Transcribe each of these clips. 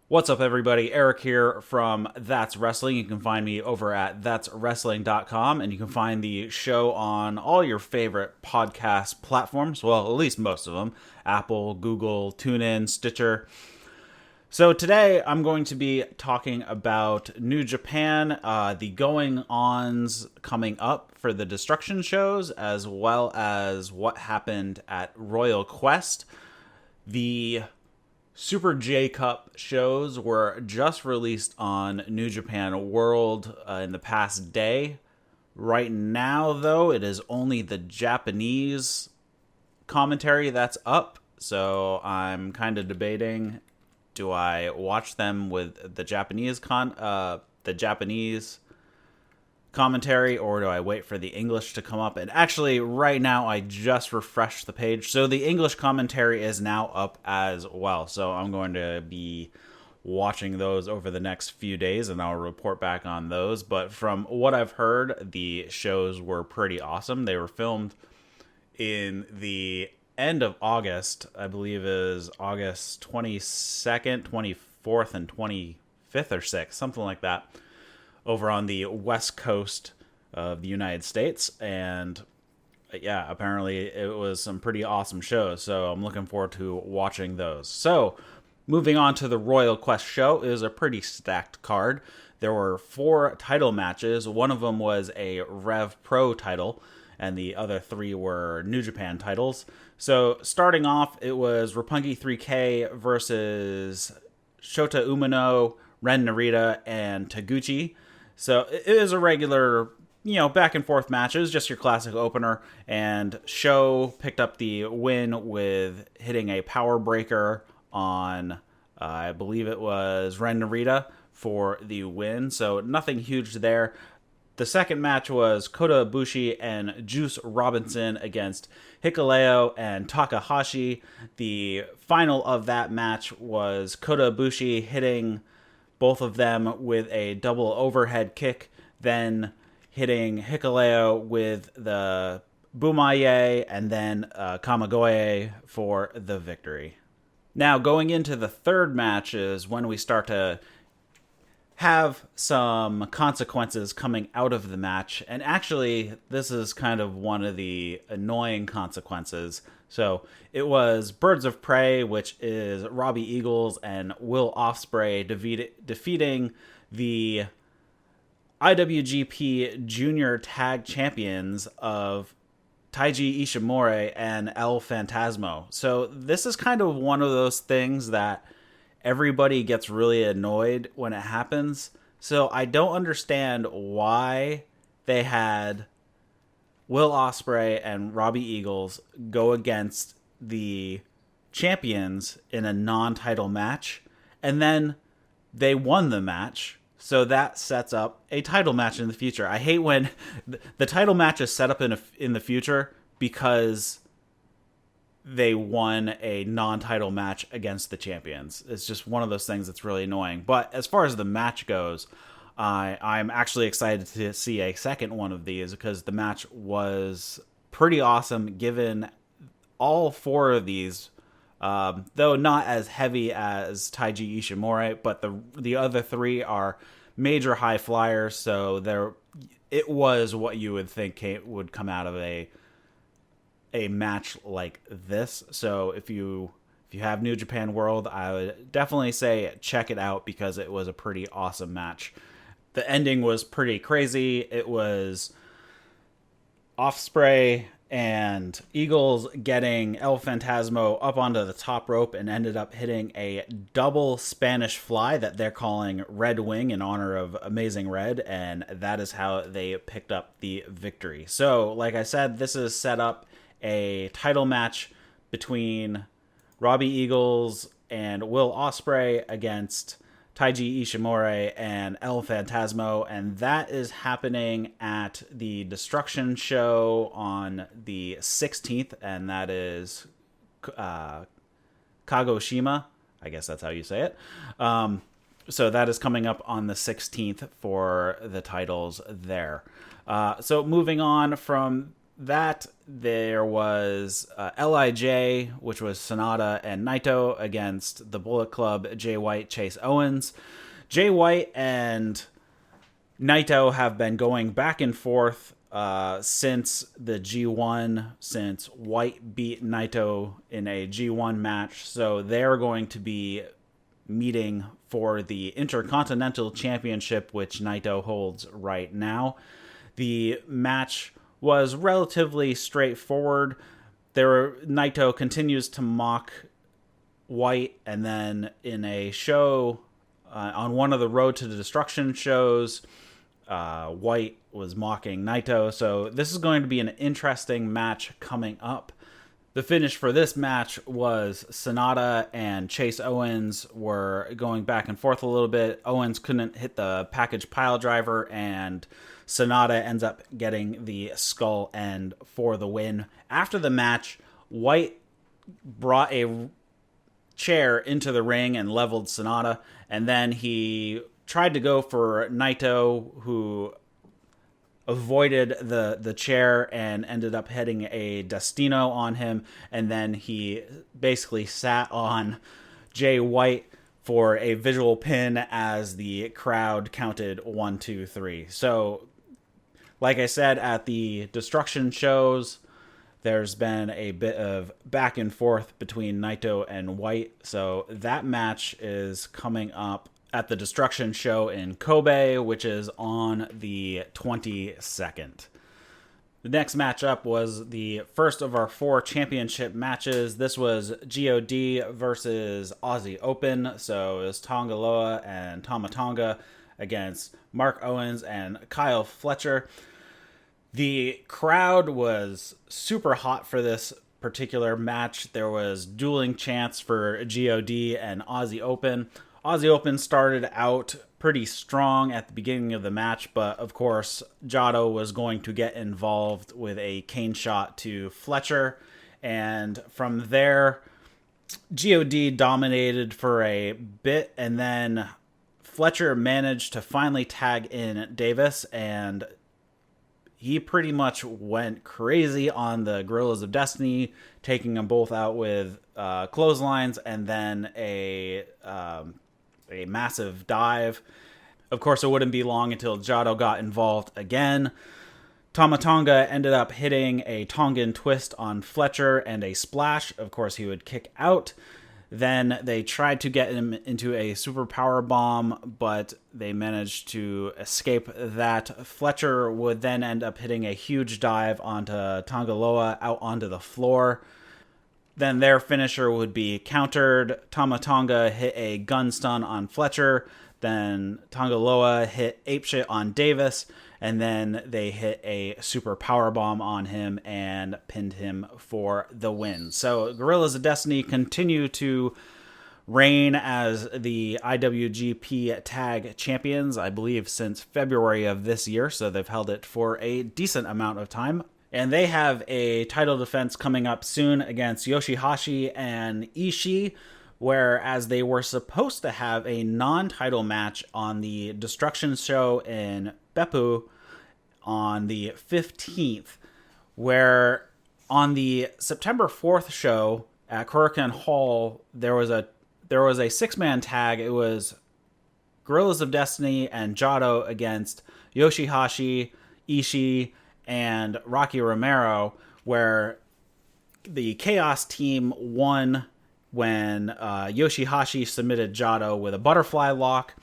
What's up, everybody? Eric here from That's Wrestling. You can find me over at that'swrestling.com, and you can find the show on all your favorite podcast platforms. Well, at least most of them: Apple, Google, TuneIn, Stitcher. So today I'm going to be talking about New Japan, the going-ons coming up for the Destruction shows, as well as what happened at Royal Quest. The Super J Cup shows were just released on New Japan World in the past day. Right now, though, it is only the Japanese commentary that's up. So I'm kind of debating: do I watch them with the Japanese commentary, or do I wait for the English to come up? And actually, right now, I just refreshed the page, so the English commentary is now up as well. So I'm going to be watching those over the next few days, and I'll report back on those. But from what I've heard, the shows were pretty awesome. They were filmed in the end of August, I believe is August 22nd, 24th, and 25th or 6th, something like that, over on the west coast of the United States. And yeah, apparently it was some pretty awesome shows, so I'm looking forward to watching those. So moving on to the Royal Quest show, is a pretty stacked card. There were 4 title matches. One of them was a Rev Pro title, and the other 3 were New Japan titles. So starting off, it was Roppongi 3K versus Shota Umino, Ren Narita, and Taguchi. So it is a regular, back and forth matches, just your classic opener. And Sho picked up the win with hitting a power breaker on, I believe it was Ren Narita for the win. So nothing huge there. The second match was Kota Ibushi and Juice Robinson against Hikuleo and Takahashi. The final of that match was Kota Ibushi hitting both of them with a double overhead kick, then hitting Hikuleo with the Bumaye and then Kamigoye for the victory. Now, going into the third match is when we start to have some consequences coming out of the match. And actually, this is kind of one of the annoying consequences. So it was Birds of Prey, which is Robbie Eagles and Will Ospreay defeating the IWGP Junior Tag Champions of Taiji Ishimori and El Phantasmo. So this is kind of one of those things that everybody gets really annoyed when it happens. So I don't understand why they had Will Ospreay and Robbie Eagles go against the champions in a non-title match, and then they won the match. So that sets up a title match in the future. I hate when the title match is set up in the future because they won a non-title match against the champions. It's just one of those things that's really annoying. But as far as the match goes, I'm actually excited to see a second one of these, because the match was pretty awesome, given all 4 of these, though not as heavy as Taiji Ishimori, but the other 3 are major high flyers, so it was what you would think would come out of a match like this. So if you have New Japan World, I would definitely say check it out, because it was a pretty awesome match. The ending was pretty crazy. It was Ospreay and Eagles getting El Phantasmo up onto the top rope and ended up hitting a double Spanish fly that they're calling Red Wing in honor of Amazing Red, and that is how they picked up the victory. So, like I said, this is set up a title match between Robbie Eagles and Will Ospreay against Taiji Ishimori and El Phantasmo, and that is happening at the Destruction show on the 16th, and that is Kagoshima. I guess that's how you say it. So that is coming up on the 16th for the titles there. So moving on from that, there was LIJ, which was Sonata and Naito against the Bullet Club, Jay White, Chase Owens. Jay White and Naito have been going back and forth since the G1, since White beat Naito in a G1 match. So they're going to be meeting for the Intercontinental Championship, which Naito holds right now. The match was relatively straightforward. Naito continues to mock White, and then in a show on one of the Road to Destruction shows, White was mocking Naito. So this is going to be an interesting match coming up. The finish for this match was Sonata and Chase Owens were going back and forth a little bit. Owens couldn't hit the package pile driver, and Sonata ends up getting the skull end for the win. After the match, White brought a chair into the ring and leveled Sonata, and then he tried to go for Naito, who avoided the chair and ended up hitting a Destino on him, and then he basically sat on Jay White for a visual pin as the crowd counted 1, 2, 3. So, like I said, at the Destruction shows, there's been a bit of back and forth between Naito and White. So that match is coming up at the Destruction show in Kobe, which is on the 22nd. The next matchup was the first of our 4 championship matches. This was GOD versus Aussie Open. So it was Tonga Loa and Tama Tonga against Mark Owens and Kyle Fletcher. The crowd was super hot for this particular match. There was dueling chants for GOD and Aussie Open. Aussie Open started out pretty strong at the beginning of the match, but of course, Jado was going to get involved with a cane shot to Fletcher, and from there, GOD dominated for a bit, and then Fletcher managed to finally tag in Davis, and he pretty much went crazy on the Gorillas of Destiny, taking them both out with clotheslines and then a massive dive. Of course, it wouldn't be long until Jado got involved again. Tama Tonga ended up hitting a Tongan twist on Fletcher and a splash. Of course, he would kick out. Then they tried to get him into a super power bomb, but they managed to escape that. Fletcher would then end up hitting a huge dive onto Tongaloa out onto the floor. Then their finisher would be countered. Tama Tonga hit a gun stun on Fletcher. Then Tongaloa hit apeshit on Davis. And then they hit a super powerbomb on him and pinned him for the win. So Gorillas of Destiny continue to reign as the IWGP Tag Champions, I believe, since February of this year. So they've held it for a decent amount of time. And they have a title defense coming up soon against Yoshihashi and Ishii, whereas they were supposed to have a non-title match on the Destruction show in Beppu on the 15th, where on the September 4th show at Korakuen Hall, there was a 6-man tag. It was Gorillas of Destiny and Jado against Yoshihashi, Ishii, and Rocky Romero, where the Chaos team won when Yoshihashi submitted Jado with a butterfly lock.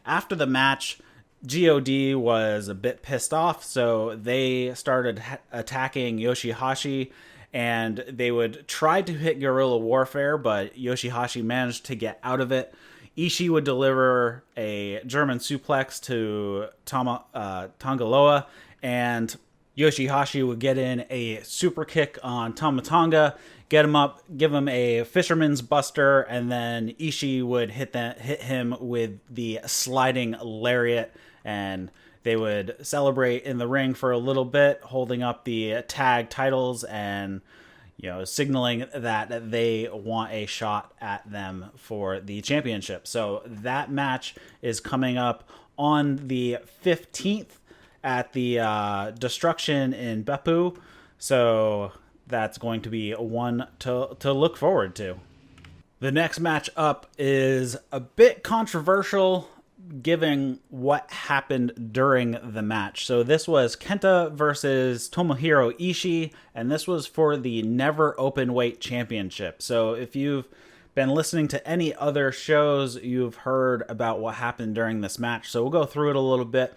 After the match, GOD was a bit pissed off, so they started attacking Yoshihashi, and they would try to hit Guerrilla Warfare, but Yoshihashi managed to get out of it. Ishii would deliver a German suplex to Tongaloa, and Yoshihashi would get in a super kick on Tama Tonga, get him up, give him a fisherman's buster, and then Ishii would hit him with the sliding lariat, and they would celebrate in the ring for a little bit, holding up the tag titles and, signaling that they want a shot at them for the championship. So that match is coming up on the 15th at the Destruction in Beppu. So that's going to be one to look forward to. The next match up is a bit controversial given what happened during the match. So this was Kenta versus Tomohiro Ishii, and this was for the Never Openweight Championship. So if you've been listening to any other shows, you've heard about what happened during this match. So we'll go through it a little bit.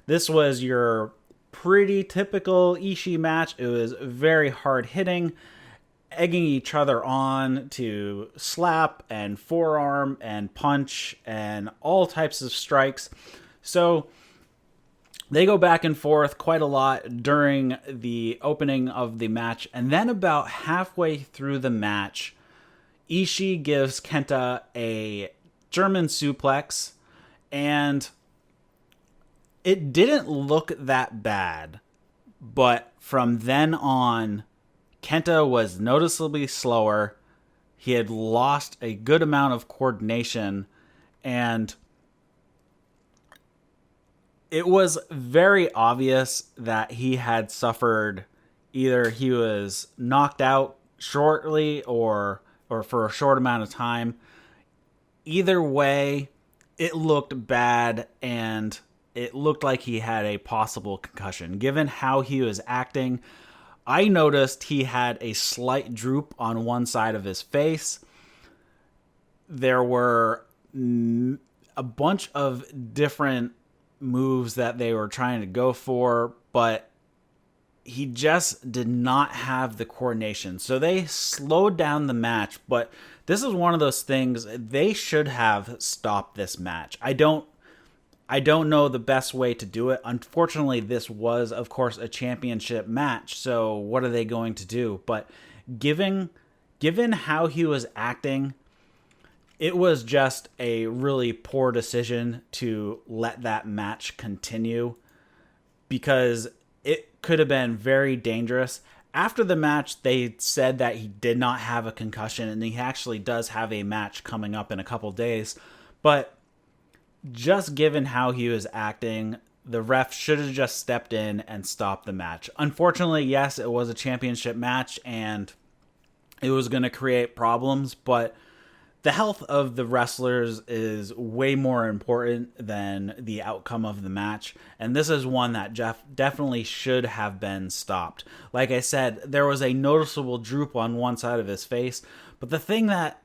This was your pretty typical Ishii match. It was very hard hitting, egging each other on to slap and forearm and punch and all types of strikes. So they go back and forth quite a lot during the opening of the match. And then about halfway through the match, Ishii gives Kenta a German suplex, and it didn't look that bad. But from then on, Kenta was noticeably slower. He had lost a good amount of coordination, and it was very obvious that he had suffered, either he was knocked out shortly or for a short amount of time. Either way, it looked bad, and it looked like he had a possible concussion. Given how he was acting, I noticed he had a slight droop on one side of his face. There were a bunch of different moves that they were trying to go for, but he just did not have the coordination. So they slowed down the match, but this is one of those things, they should have stopped this match. I don't know the best way to do it. Unfortunately, this was, of course, a championship match, so what are they going to do? But given how he was acting, it was just a really poor decision to let that match continue, because it could have been very dangerous. After the match, they said that he did not have a concussion, and he actually does have a match coming up in a couple days. But just given how he was acting, the ref should have just stepped in and stopped the match. Unfortunately, yes, it was a championship match, and it was going to create problems, but the health of the wrestlers is way more important than the outcome of the match, and this is one that definitely should have been stopped. Like I said, there was a noticeable droop on one side of his face, but the thing that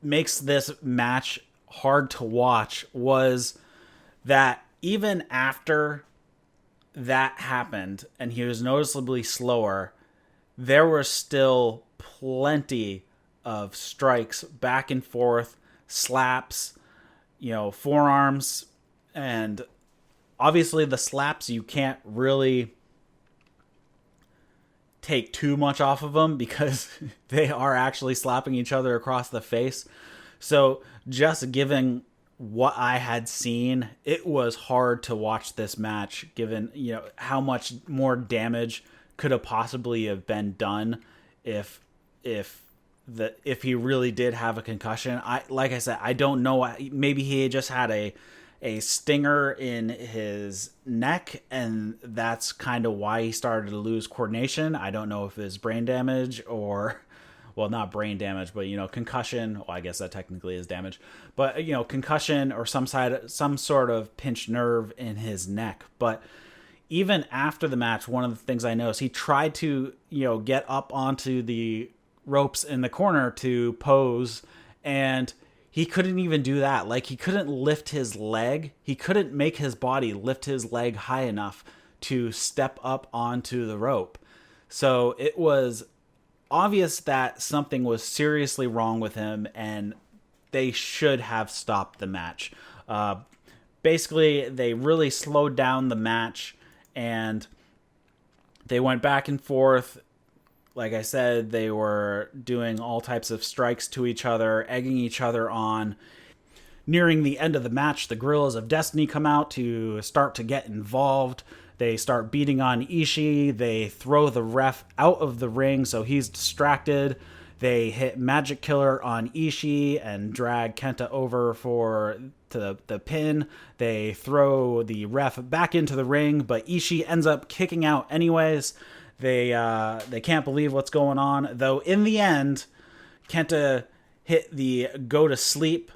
makes this match hard to watch was that even after that happened and he was noticeably slower, there were still plenty of strikes back and forth, slaps, forearms, and obviously the slaps you can't really take too much off of them because they are actually slapping each other across the face. So just given what I had seen, it was hard to watch this match given, how much more damage could have possibly have been done if he really did have a concussion. Like I said, I don't know. Maybe he just had a stinger in his neck, and that's kind of why he started to lose coordination. I don't know if it's brain damage or, well, not brain damage, but concussion. Well, I guess that technically is damage, but concussion or some sort of pinched nerve in his neck. But even after the match, one of the things I noticed, he tried to get up onto the ropes in the corner to pose, and he couldn't even do that. Like, he couldn't lift his leg. He couldn't make his body lift his leg high enough to step up onto the rope. So it was obvious that something was seriously wrong with him, and they should have stopped the match. Basically, they really slowed down the match, and they went back and forth. Like I said, they were doing all types of strikes to each other, egging each other on. Nearing the end of the match, the Guerrillas of Destiny come out to start to get involved. They start beating on Ishii. They throw the ref out of the ring, so he's distracted. They hit Magic Killer on Ishii and drag Kenta over to the pin. They throw the ref back into the ring, but Ishii ends up kicking out anyways. They can't believe what's going on. Though in the end, Kenta hit the go to sleep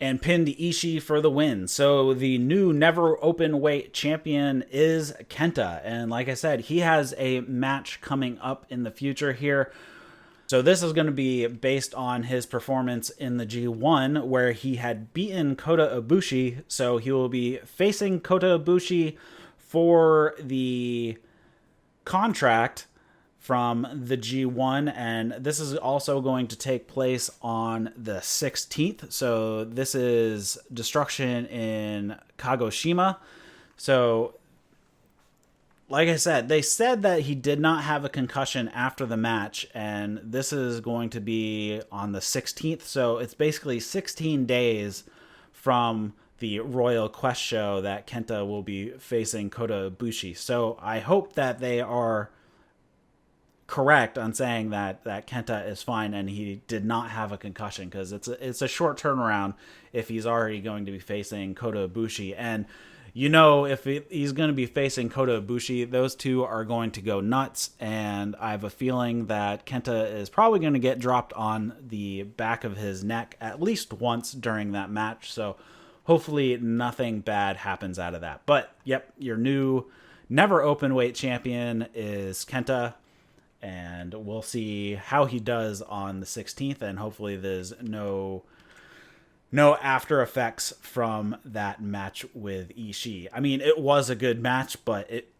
and pinned Ishii for the win. So the new never open weight champion is Kenta. And like I said, he has a match coming up in the future here. So this is going to be based on his performance in the G1 where he had beaten Kota Ibushi. So he will be facing Kota Ibushi for the contract from the G1, and this is also going to take place on the 16th. So this is Destruction in Kagoshima. So like I said, they said that he did not have a concussion after the match, and this is going to be on the 16th. So it's basically 16 days from the Royal Quest show that Kenta will be facing Kota Ibushi. So I hope that they are correct on saying that Kenta is fine and he did not have a concussion, because it's a short turnaround if he's already going to be facing Kota Ibushi. And you know, if he's going to be facing Kota Ibushi, those two are going to go nuts, and I have a feeling that Kenta is probably going to get dropped on the back of his neck at least once during that match. So hopefully nothing bad happens out of that. But yep, your new never open weight champion is Kenta, and we'll see how he does on the 16th, and hopefully there's no after effects from that match with Ishii. I mean, it was a good match, but it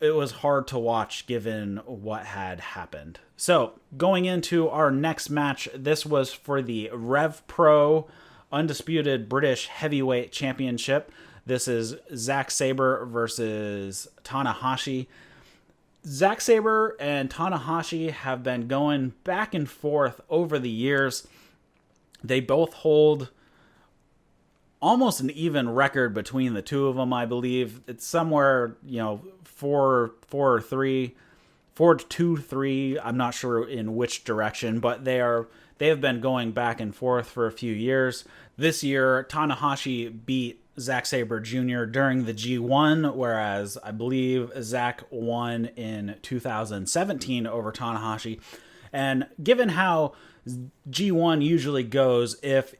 was hard to watch given what had happened. So, going into our next match, this was for the Rev Pro Undisputed British Heavyweight Championship. This is Zack Sabre versus Tanahashi. Zack Sabre and Tanahashi have been going back and forth over the years. They both hold almost an even record between the two of them, I believe. It's somewhere, 4-3, 4-2-3. I'm not sure in which direction, but they have been going back and forth for a few years. This year, Tanahashi beat Zack Sabre Jr. during the G1, whereas I believe Zack won in 2017 over Tanahashi. And given how G1 usually goes, if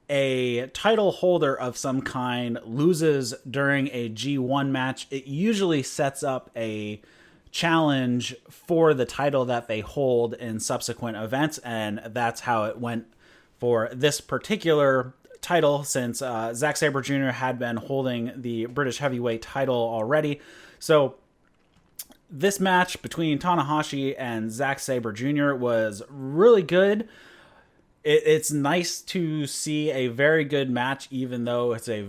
a title holder of some kind loses during a G1 match, it usually sets up a challenge for the title that they hold in subsequent events, and that's how it went for this particular title, since Zack Sabre Jr. had been holding the British heavyweight title already. So this match between Tanahashi and Zack Sabre Jr. was really good. It's nice to see a very good match, even though it's I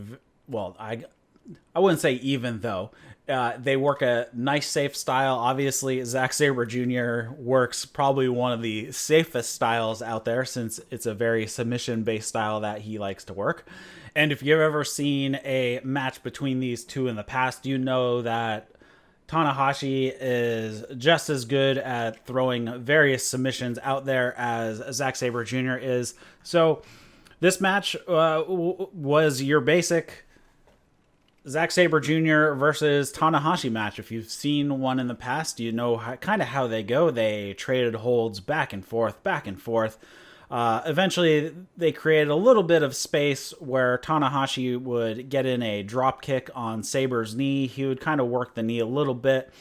wouldn't say even though. They work a nice, safe style. Obviously, Zack Sabre Jr. works probably one of the safest styles out there, since it's a very submission-based style that he likes to work. And if you've ever seen a match between these two in the past, you know that Tanahashi is just as good at throwing various submissions out there as Zack Sabre Jr. is. So this match was your basic Zack Sabre Jr. versus Tanahashi match. If you've seen one in the past, you know kind of how they go. They traded holds back and forth, back and forth. Eventually, they created a little bit of space where Tanahashi would get in a drop kick on Sabre's knee. He would kind of work the knee a little bit,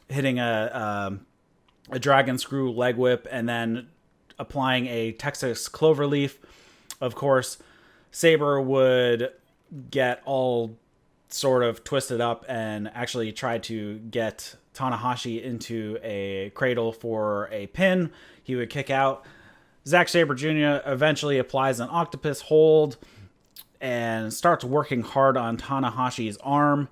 hitting a dragon screw leg whip, and then applying a Texas cloverleaf. Of course, Sabre would get all sort of twisted up and actually try to get Tanahashi into a cradle for a pin. He would kick out. Zack Sabre Jr. eventually applies an octopus hold and starts working hard on Tanahashi's arm,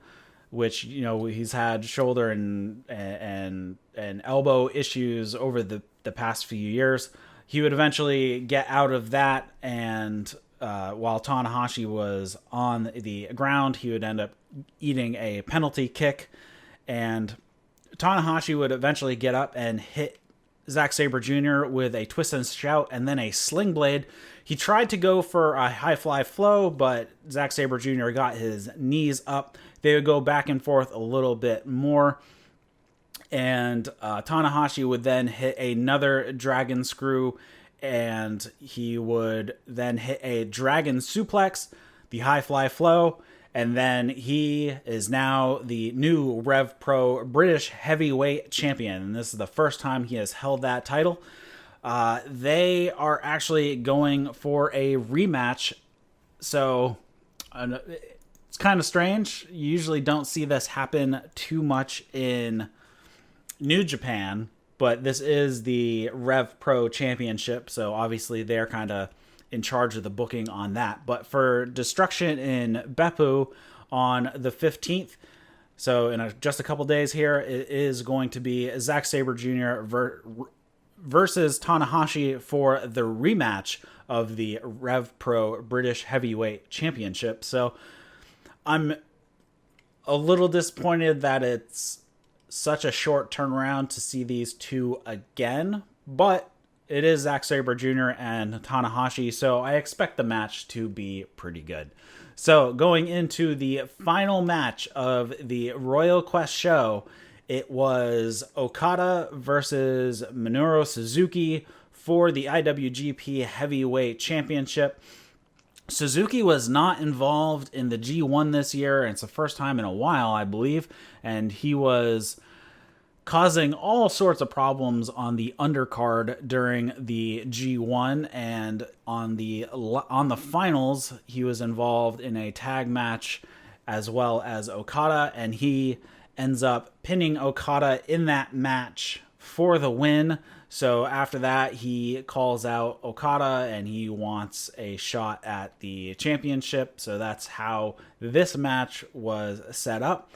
which, he's had shoulder and elbow issues over the past few years. He would eventually get out of that, and while Tanahashi was on the ground, he would end up eating a penalty kick, and Tanahashi would eventually get up and hit Zack Sabre Jr. with a twist and shout and then a sling blade. He tried to go for a high fly flow, but Zack Sabre Jr. got his knees up. They would go back and forth a little bit more. And Tanahashi would then hit another dragon screw, and he would then hit a dragon suplex, the high fly flow, and then he is now the new Rev Pro British Heavyweight Champion. And this is the first time he has held that title. They are actually going for a rematch. So it's kind of strange. You usually don't see this happen too much in New Japan, but this is the Rev Pro Championship. So obviously they're kind of in charge of the booking on that. But for Destruction in Beppu on the 15th, so in just a couple days here, it is going to be Zack Sabre Jr. versus Tanahashi for the rematch of the Rev Pro British Heavyweight Championship. So I'm a little disappointed that it's such a short turnaround to see these two again, but it is Zack Sabre Jr. and Tanahashi, so I expect the match to be pretty good. So going into the final match of the Royal Quest show, it was Okada versus Minoru Suzuki for the IWGP Heavyweight Championship. Suzuki was not involved in the G1 this year, and it's the first time in a while, I believe, and he was causing all sorts of problems on the undercard during the G1, and on the finals, he was involved in a tag match as well as Okada, and he ends up pinning Okada in that match for the win. So after that, he calls out Okada and he wants a shot at the championship. So that's how this match was set up.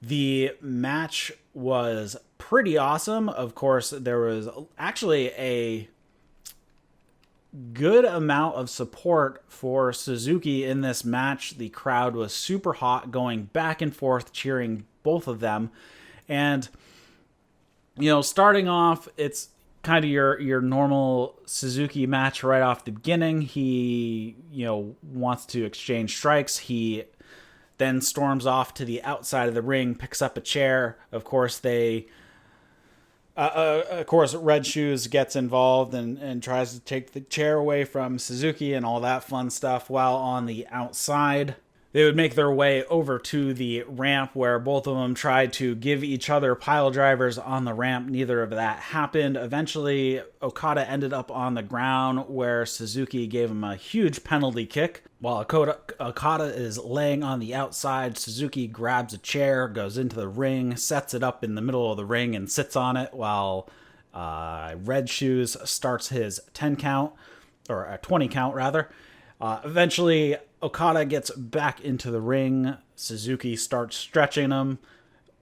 The match was pretty awesome. Of course, there was actually a good amount of support for Suzuki in this match. The crowd was super hot, going back and forth, cheering both of them. And, you know, starting off, it's kind of your normal Suzuki match right off the beginning. He, you know, wants to exchange strikes. He then storms off to the outside of the ring, picks up a chair. Of course, Red Shoes gets involved and tries to take the chair away from Suzuki and all that fun stuff. While on the outside, they would make their way over to the ramp where both of them tried to give each other pile drivers on the ramp. Neither of that happened. Eventually, Okada ended up on the ground where Suzuki gave him a huge penalty kick. While Okada is laying on the outside, Suzuki grabs a chair, goes into the ring, sets it up in the middle of the ring, and sits on it while Red Shoes starts his 10 count, or a 20 count rather. Eventually, Okada gets back into the ring. Suzuki starts stretching him,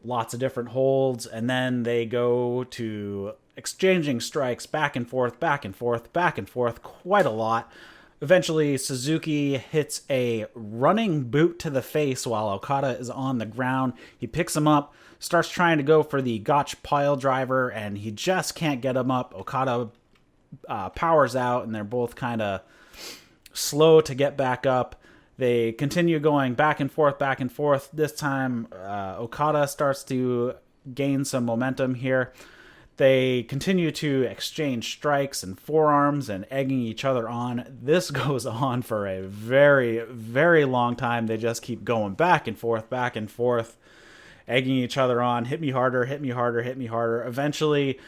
lots of different holds, and then they go to exchanging strikes back and forth, back and forth, back and forth, quite a lot. Eventually, Suzuki hits a running boot to the face while Okada is on the ground. He picks him up, starts trying to go for the Gotch pile driver, and he just can't get him up. Okada powers out, and they're both kind of slow to get back up. They continue going back and forth, back and forth. This time, Okada starts to gain some momentum here. They continue to exchange strikes and forearms and egging each other on. This goes on for a very, very long time. They just keep going back and forth, egging each other on. Hit me harder, hit me harder, hit me harder. Eventually,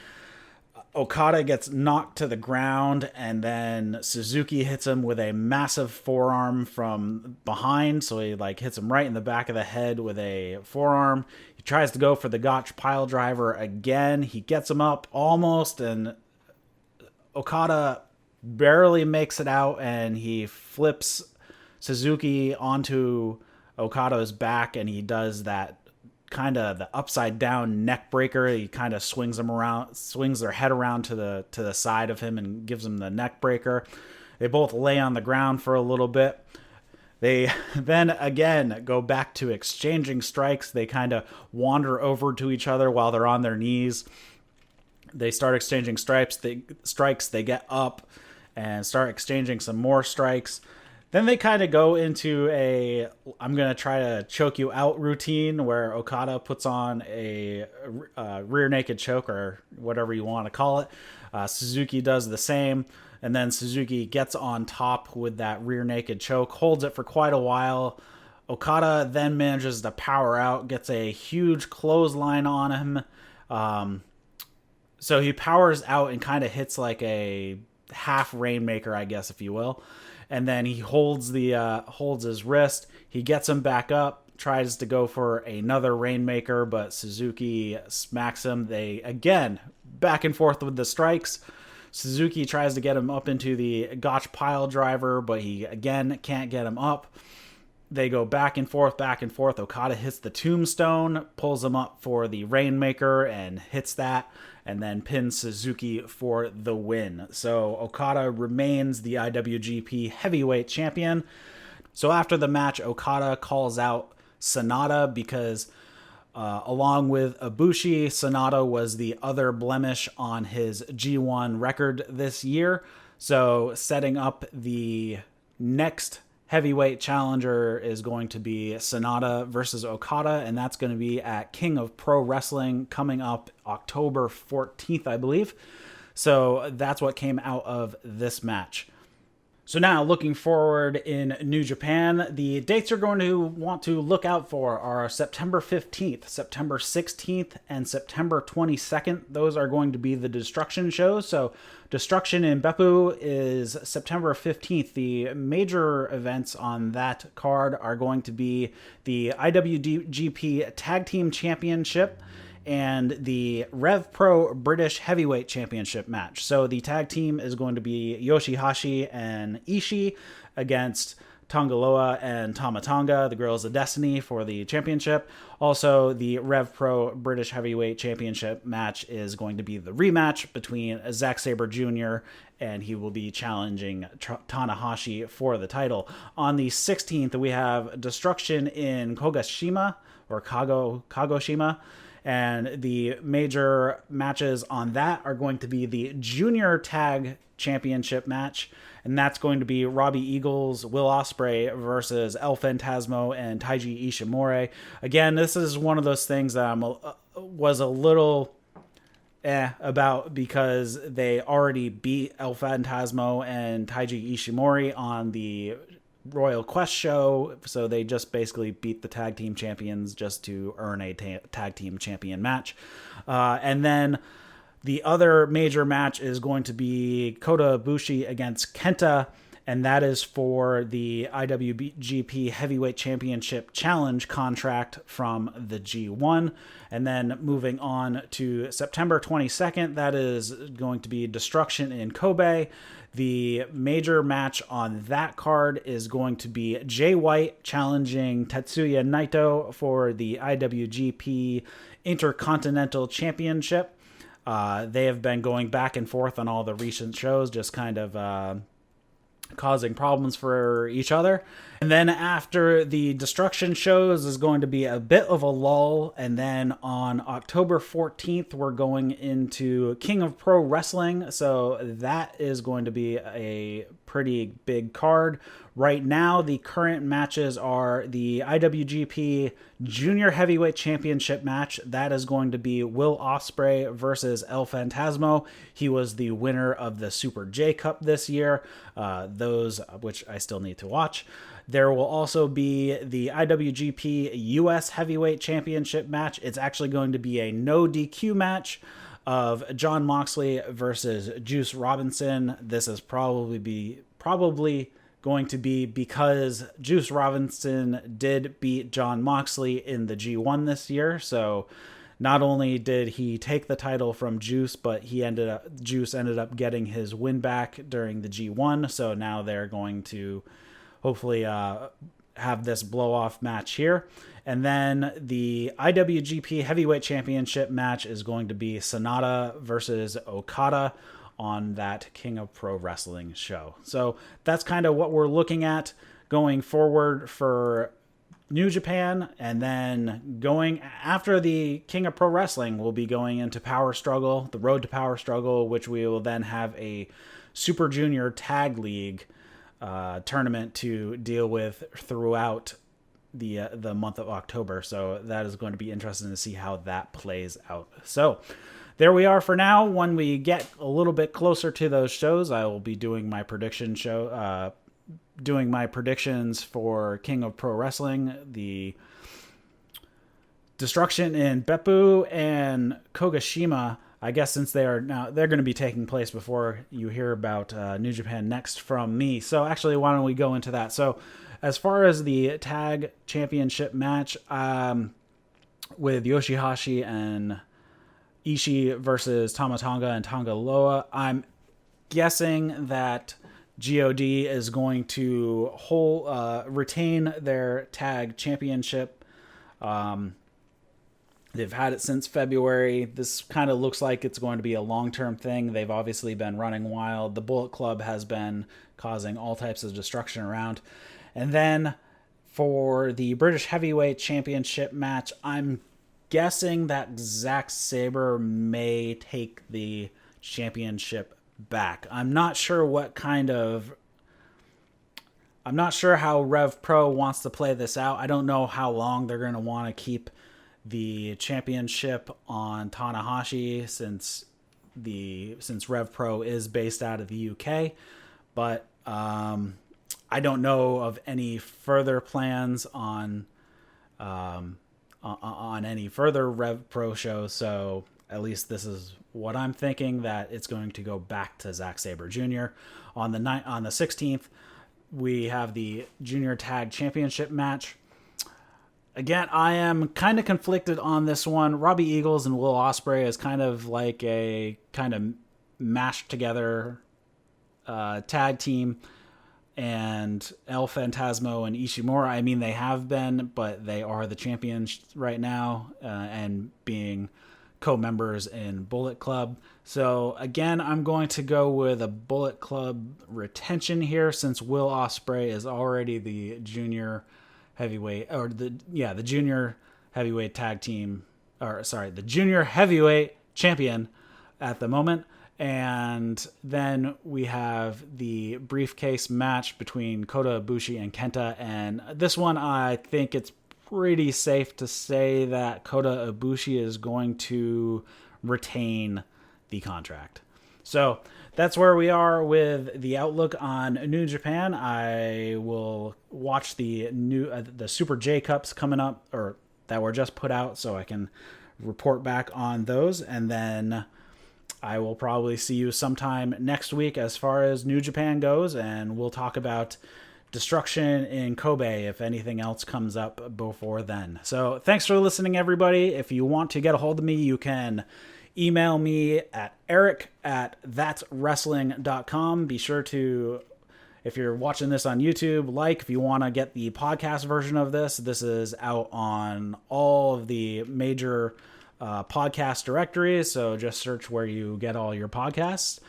Okada gets knocked to the ground, and then Suzuki hits him with a massive forearm from behind. So he hits him right in the back of the head with a forearm. He tries to go for the Gotch pile driver again. He gets him up almost, and Okada barely makes it out, and he flips Suzuki onto Okada's back, and he does that kind of the upside down neck breaker. He kind of swings their head around to the side of him and gives him the neck breaker. They both lay on the ground for a little bit. They then again go back to exchanging strikes. They kind of wander over to each other while they're on their knees. They start exchanging strikes. They get up and start exchanging some more strikes. Then they kind of go into a I'm going to try to choke you out routine where Okada puts on a rear naked choke or whatever you want to call it. Suzuki does the same. And then Suzuki gets on top with that rear naked choke, holds it for quite a while. Okada then manages to power out, gets a huge clothesline on him. So he powers out and kind of hits like a half Rainmaker, I guess, if you will. And then he holds his wrist. He gets him back up, tries to go for another Rainmaker, but Suzuki smacks him. They, again, back and forth with the strikes. Suzuki tries to get him up into the Gotch pile driver, but he, again, can't get him up. They go back and forth, back and forth. Okada hits the tombstone, pulls him up for the Rainmaker, and hits that, and then pins Suzuki for the win. So Okada remains the IWGP Heavyweight Champion. So after the match, Okada calls out Sonata because along with Ibushi, Sonata was the other blemish on his G1 record this year. So setting up the next heavyweight challenger is going to be Sonata versus Okada, and that's going to be at King of Pro Wrestling coming up October 14th, I believe. So that's what came out of this match. So now, looking forward in New Japan, the dates you're going to want to look out for are September 15th, September 16th, and September 22nd. Those are going to be the Destruction shows. So Destruction in Beppu is September 15th. The major events on that card are going to be the IWGP Tag Team Championship and the Rev Pro British Heavyweight Championship match. So the tag team is going to be Yoshihashi and Ishii against Tongaloa and Tama Tonga, the Girls of Destiny, for the championship. Also, the Rev Pro British Heavyweight Championship match is going to be the rematch between Zack Sabre Jr. and he will be challenging Tanahashi for the title. On the 16th, we have Destruction in Kagoshima, or Kagoshima. And the major matches on that are going to be the Junior Tag Championship match. And that's going to be Robbie Eagles, Will Ospreay versus El Phantasmo and Taiji Ishimori. Again, this is one of those things that I was a little about because they already beat El Phantasmo and Taiji Ishimori on the Royal Quest show, so they just basically beat the tag team champions just to earn a tag team champion match. And then the other major match is going to be Kota Ibushi against Kenta, and that is for the IWGP Heavyweight Championship Challenge contract from the G1. And then moving on to September 22nd, that is going to be Destruction in Kobe. The major match on that card is going to be Jay White challenging Tetsuya Naito for the IWGP Intercontinental Championship. They have been going back and forth on all the recent shows, just kind of causing problems for each other. And then after the Destruction shows is going to be a bit of a lull. And then on October 14th, we're going into King of Pro Wrestling. So that is going to be a pretty big card. Right now, the current matches are the IWGP Junior Heavyweight Championship match. That is going to be Will Ospreay versus El Phantasmo. He was the winner of the Super J Cup this year, those which I still need to watch. There will also be the IWGP US Heavyweight Championship match. It's actually going to be a no DQ match of Jon Moxley versus Juice Robinson. This is probably going to be because Juice Robinson did beat Jon Moxley in the G1 this year. So not only did he take the title from Juice, but Juice ended up getting his win back during the G1. So now they're going to hopefully have this blow-off match here. And then the IWGP Heavyweight Championship match is going to be Sonata versus Okada on that King of Pro Wrestling show. So that's kind of what we're looking at going forward for New Japan. And then going after the King of Pro Wrestling, we'll be going into Power Struggle, the Road to Power Struggle, which we will then have a Super Junior Tag League tournament to deal with throughout the month of October. So that is going to be interesting to see how that plays out. So there we are for now. When we get a little bit closer to those shows, I will be doing my predictions for King of Pro Wrestling, the Destruction in Beppu and Kogashima. I guess since they're going to be taking place before you hear about New Japan Next from me. So actually, why don't we go into that? So as far as the tag championship match with Yoshihashi and Ishii versus Tama Tonga and Tonga Loa, I'm guessing that GOD is going to retain their tag championship. They've had it since February. This kind of looks like it's going to be a long-term thing. They've obviously been running wild. The Bullet Club has been causing all types of destruction around. And then for the British Heavyweight Championship match, I'm guessing that Zack Sabre may take the championship back. I'm not sure how Rev Pro wants to play this out. I don't know how long they're going to want to keep the championship on Tanahashi since Rev Pro is based out of the UK, but I don't know of any further plans on any further Rev Pro shows. So at least this is what I'm thinking, that it's going to go back to Zack Sabre Jr. On the 16th. We have the Junior Tag Championship match. Again, I am kind of conflicted on this one. Robbie Eagles and Will Ospreay is kind of like a kind of mashed together tag team. And El Phantasmo and Ishimura, I mean, they have been, but they are the champions right now and being co-members in Bullet Club. So again, I'm going to go with a Bullet Club retention here, since Will Ospreay is already the junior heavyweight, or the junior heavyweight tag team, the junior heavyweight champion at the moment. And then we have the briefcase match between Kota Ibushi and Kenta. And this one, I think it's pretty safe to say that Kota Ibushi is going to retain the contract. So that's where we are with the outlook on New Japan. I will watch the Super J Cups coming up, or that were just put out, so I can report back on those. And then I will probably see you sometime next week as far as New Japan goes, and we'll talk about Destruction in Kobe if anything else comes up before then. So thanks for listening, everybody. If you want to get a hold of me, you can email me at eric@thatswrestling.com. Be sure to, if you're watching this on YouTube, if you want to get the podcast version of this is out on all of the major podcast directories. So just search where you get all your podcasts.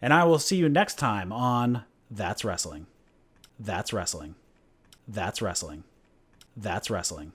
And I will see you next time on That's Wrestling. That's Wrestling. That's Wrestling. That's Wrestling.